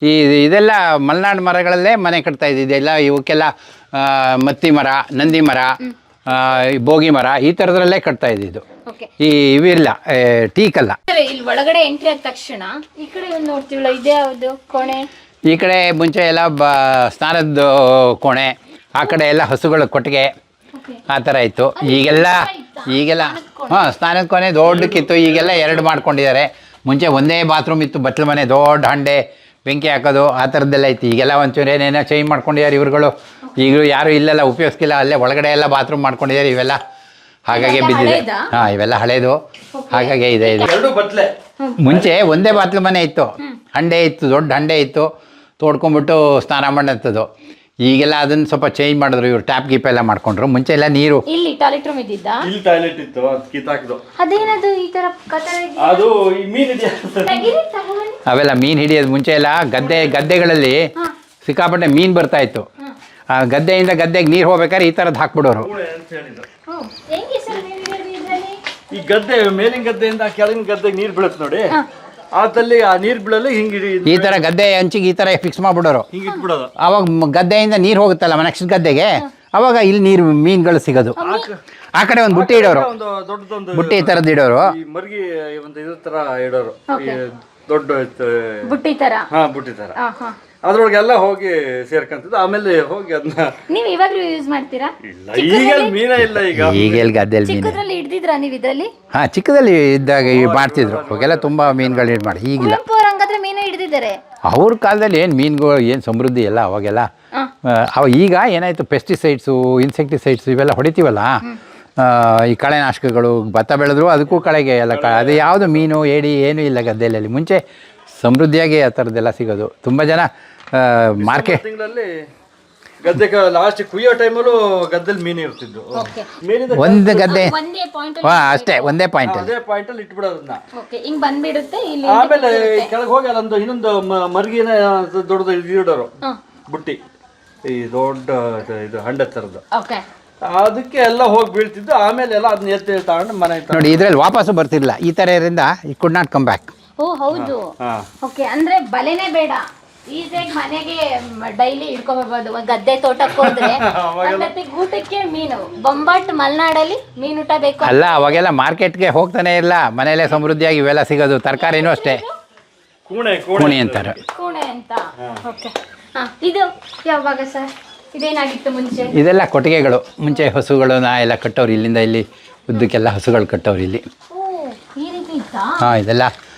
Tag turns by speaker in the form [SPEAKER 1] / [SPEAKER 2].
[SPEAKER 1] ಈ ಇದೆಲ್ಲ ಮಲೆನಾಡು ಮರಗಳಲ್ಲೇ ಮನೆ ಕಟ್ತಾ ಇದೆಲ್ಲ ಇವಕ್ಕೆಲ್ಲ ಮತ್ತಿ ಮರ, ನಂದಿ ಮರ, ಬೋಗಿ ಮರ ಈ ಥರದ್ರಲ್ಲೇ ಕಟ್ತಾ ಇದ್ದಿದ್ದು. ಈ ಇವಿಲ್ಲ ಟೀಕಲ್ಲ.
[SPEAKER 2] ಇಲ್ಲಿ ಒಳಗಡೆ ಎಂಟ್ರಿ ಆದ ತಕ್ಷಣ ಈ ಕಡೆ ಒಂದು ನೋಡ್ತೀವಲ್ಲ, ಇದೇ ಯಾವುದು ಕೋಣೆ? ಈ
[SPEAKER 1] ಕಡೆ ಮುಂಚೆ ಎಲ್ಲ ಸ್ನಾನದ ಕೋಣೆ, ಆ ಕಡೆ ಎಲ್ಲ ಹಸುಗಳ ಕೊಟ್ಟಿಗೆ ಆ ಥರ ಇತ್ತು. ಈಗೆಲ್ಲ ಸ್ನಾನದ ಕೋಣೆ ದೊಡ್ಡಕ್ಕಿತ್ತು. ಈಗೆಲ್ಲ 2 ಮಾಡ್ಕೊಂಡಿದ್ದಾರೆ. ಮುಂಚೆ ಒಂದೇ ಬಾತ್ರೂಮ್ ಇತ್ತು, ಬಟ್ಲು ಮನೆ, ದೊಡ್ಡ ಹಂಡೆ, ಬೆಂಕಿ ಹಾಕೋದು ಆ ಥರದ್ದೆಲ್ಲ ಇತ್ತು. ಈಗೆಲ್ಲ ಒಂಚೂರು ಏನೇನೋ ಚೇಂಜ್ ಮಾಡ್ಕೊಂಡಿದ್ದಾರೆ ಇವ್ರುಗಳು. ಈಗಲೂ ಯಾರು ಇಲ್ಲೆಲ್ಲ ಉಪಯೋಗಿಸ್ಕಿಲ್ಲ, ಅಲ್ಲೇ ಒಳಗಡೆ ಎಲ್ಲ ಬಾತ್ರೂಮ್ ಮಾಡ್ಕೊಂಡಿದ್ದಾರೆ. ಇವೆಲ್ಲ ಹಾಗಾಗಿ ಬಿದ್ದಿದೆ. ಇವೆಲ್ಲ ಹಳೇದು, ಹಾಗಾಗಿ ಇದೆ. ಮುಂಚೆ ಒಂದೇ ಬಾತ್ಲು ಮನೆ ಇತ್ತು, ಹಂಡೆ ಇತ್ತು, ದೊಡ್ಡ ಹಂಡೆ ಇತ್ತು, ತೋಡ್ಕೊಂಡ್ಬಿಟ್ಟು ಸ್ನಾನ ಮಾಡೋಂಥದ್ದು. ಈಗೆಲ್ಲ ಅದನ್ನ ಸ್ವಲ್ಪ ಚೇಂಜ್ ಮಾಡಿದ್ರು ಇವ್ರು, ಟ್ಯಾಪ್ ಗೀಪ್ ಎಲ್ಲ ಮಾಡ್ಕೊಂಡ್ರು. ಮುಂಚೆ ಎಲ್ಲ ನೀರು
[SPEAKER 2] ಇಲ್ಲಿ ಟಾಯ್ಲೆಟ್ ರೂಮ್ ಇದ್ದಿದ್ದ,
[SPEAKER 3] ಇಲ್ಲಿ ಟಾಯ್ಲೆಟ್ ಇತ್ತು, ಅದು ಕಿತ್ತಾಕಿದ್ರು.
[SPEAKER 2] ಅದೇನದು ಈ ತರ
[SPEAKER 3] ಅದು ಈ ಮೀನು
[SPEAKER 1] ಅವೆಲ್ಲ ಮೀನು ಹಿಡಿಯೋದು. ಮುಂಚೆ ಎಲ್ಲ ಗದ್ದೆಗಳಲ್ಲಿ ಸಿಕ್ಕಾಪಟ್ಟೆ ಮೀನು ಬರ್ತಾ ಇತ್ತು. ಆ ಗದ್ದೆಯಿಂದ ಗದ್ದೆಗೆ ನೀರು ಹೋಗ್ಬೇಕಾದ್ರೆ ಈ ಥರದ್ದು ಹಾಕ್ಬಿಡೋರು.
[SPEAKER 3] ಈ ಗದ್ದೆ ಮೇಲಿನ ಗದ್ದೆಯಿಂದ ಕೆಳಗಿನ ಗದ್ದೆಗೆ ನೀರು ಬೀಳುತ್ತೆ ನೋಡಿ, ಆದಲ್ಲಿ ಆ ನೀರು ಬೀಳಲು ಹಿಂಗೆ
[SPEAKER 1] ಈ ಥರ ಗದ್ದೆ ಹಂಚಿಗೆ ಈ ಥರ ಫಿಕ್ಸ್ ಮಾಡಿಬಿಡೋರು.
[SPEAKER 3] ಹಿಂಗೆ ಇಟ್ಬಿಡೋದು.
[SPEAKER 1] ಅವಾಗ ಗದ್ದೆಯಿಂದ ನೀರು ಹೋಗುತ್ತಲ್ಲ ನೆಕ್ಸ್ಟ್ ಗದ್ದೆಗೆ, ಅವಾಗ ಇಲ್ಲಿ ನೀರು ಮೀನುಗಳು ಸಿಗೋದು. ಆ ಕಡೆ ಒಂದು ಬುಟ್ಟಿ ಇಡೋರು,
[SPEAKER 3] ದೊಡ್ಡದೊಂದು
[SPEAKER 1] ಬುಟ್ಟಿ ಈ ಥರದ್ದು ಇಡೋರು.
[SPEAKER 3] ಮರ್ಗಿ ಒಂದು ಇದ್ರ ತರ ಇಡೋರು, ದೊಡ್ಡ
[SPEAKER 2] ಬುಟ್ಟಿ ತರ.
[SPEAKER 3] ಬುಟ್ಟಿ ತರ. ಅದ್ರೊಳಗೆಲ್ಲ ಹೋಗಿ ಸೇರ್ಕೊಂತಿದ್ದು. ಆಮೇಲೆ ಹೋಗಿ ಅದನ್ನ
[SPEAKER 2] ನೀವು ಇವಾಗ್ಲೂ ಯೂಸ್ ಮಾಡ್ತೀರಾ?
[SPEAKER 3] ಇಲ್ಲ, ಈಗ ಮೀನ ಇಲ್ಲ. ಈಗ
[SPEAKER 1] ಎಲ್ಲಿ ಗದ್ದೆಯಲ್ಲಿ ಮೀನು
[SPEAKER 2] ಚಿಕ್ಕದ್ರಲ್ಲಿ ಹಿಡಿದಿದ್ರಾ ನೀವು ಇದರಲ್ಲಿ?
[SPEAKER 1] ಚಿಕ್ಕದಲ್ಲಿ ಇದ್ದಾಗ ಮಾಡ್ತಿದ್ರು. ಅವಾಗೆಲ್ಲ ತುಂಬ ಮೀನುಗಳು ಇದು ಮಾಡಿ. ಈಗಿಲ್ಲ.
[SPEAKER 2] ಹಂಗಾದ್ರೆ ಮೀನು ಹಿಡಿದಿದ್ದಾರೆ
[SPEAKER 1] ಅವ್ರ ಕಾಲದಲ್ಲಿ ಏನು ಮೀನುಗಳು ಏನು ಸಮೃದ್ಧಿ ಎಲ್ಲ ಅವಾಗೆಲ್ಲ. ಈಗ ಏನಾಯಿತು, ಪೆಸ್ಟಿಸೈಡ್ಸು, ಇನ್ಸೆಕ್ಟಿಸೈಡ್ಸು ಇವೆಲ್ಲ ಹೊಡಿತೀವಲ್ಲ, ಈ ಕಳೆನಾಶಕಗಳು. ಭತ್ತ ಬೆಳೆದ್ರು ಅದಕ್ಕೂ ಕಳೆಗೆ ಎಲ್ಲ ಅದು ಯಾವುದು ಮೀನು ಏಡಿ ಏನೂ ಇಲ್ಲ ಗದ್ದೆಯಲ್ಲಿ. ಮುಂಚೆ ಸಮೃದ್ಧಿಯಾಗಿ ಆ ಥರದ್ದೆಲ್ಲ ಸಿಗೋದು. ತುಂಬ ಜನ ಮಾರ್ಕೆಟ್
[SPEAKER 3] ತಿಂಗಳಲ್ಲಿ ಗದ್ದೆ ಲಾಸ್ಟ್ ಕುಯ್ಯೋ ಟೈಮಲ್ಲೂ ಗದ್ದೆಲಿ ಮೀನು ಇರ್ತಿದ್ದು.
[SPEAKER 1] ಒಂದು ಗದ್ದೆ ಅಷ್ಟೇ, ಒಂದೇ ಪಾಯಿಂಟ್
[SPEAKER 3] ಅಲ್ಲಿ ಇಟ್ಬಿಡೋದನ್ನ.
[SPEAKER 2] ಹಿಂಗ್ ಬಂದ್ಬಿಡುತ್ತೆ.
[SPEAKER 3] ಆಮೇಲೆ ಕೆಳಗೆ ಹೋಗಿ ಅಲ್ಲೊಂದು ಇನ್ನೊಂದು ಮರ್ಗಿನ ದೊಡ್ಡದು ಇಡೋರು, ಬುಟ್ಟಿ, ಈ ದೊಡ್ಡ ಇದು ಹಂಡೆ ಥರದ್ದು. ಅದಕ್ಕೆ ಎಲ್ಲ ಹೋಗಿ ಬೀಳ್ತಿದ್ದು. ಆಮೇಲೆ ಎಲ್ಲ ಅದನ್ನ ಎತ್ತಿ ತಗೊಂಡು ಮನೆ
[SPEAKER 1] ನೋಡಿ. ಇದ್ರಲ್ಲಿ ವಾಪಸ್ಸು ಬರ್ತಿರ್ಲಿಲ್ಲ ಈ ಥರ ಇರೋದ್ರಿಂದ it could not come back.
[SPEAKER 2] ಓ ಹೌದು. ಓಕೆ, ಅಂದ್ರೆ ಬಲೆನೇ ಬೇಡ, ಈಸಿಯಾಗಿ ಮನೆಗೆ ಡೈಲಿ ಇಟ್ಕೊಬರ್ಬೋದು. ಗದ್ದೆ ತೋಟಕ್ಕೆ ಹೋದ್ರೆ ಊಟಕ್ಕೆ ಮೀನು. ಬೊಂಬಾಟ್ ಮಲೆನಾಡಲ್ಲಿ ಮೀನುಟ ಬೇಕು
[SPEAKER 1] ಅಲ್ಲ, ಅವಾಗೆಲ್ಲ ಮಾರ್ಕೆಟ್ಗೆ ಹೋಗ್ತಾನೆ ಇಲ್ಲ, ಮನೆಯಲ್ಲೇ ಸಮೃದ್ಧಿಯಾಗಿ ಇವೆಲ್ಲ ಸಿಗೋದು. ತರಕಾರಿನೂ ಅಷ್ಟೇ, ಕೂಣಿ ಅಂತಾರೆ.
[SPEAKER 2] ಕೂಣೆ ಅಂತ. ಓಕೆ, ಇದು ಯಾವಾಗ ಸರ್? ಇದೇನಾಗಿತ್ತು ಮುಂಚೆ?
[SPEAKER 1] ಇದೆಲ್ಲ ಕೊಟ್ಟಿಗೆಗಳು. ಮುಂಚೆ ಹಸುಗಳನ್ನ ಎಲ್ಲ ಕಟ್ಟೋರು. ಇಲ್ಲಿಂದ ಇಲ್ಲಿ ಉದ್ದಕ್ಕೆಲ್ಲ ಹಸುಗಳು ಕಟ್ಟೋರು ಇಲ್ಲಿ.
[SPEAKER 2] ಈ ರೀತಿ ಇತ್ತಾ?
[SPEAKER 1] ಇದೆಲ್ಲ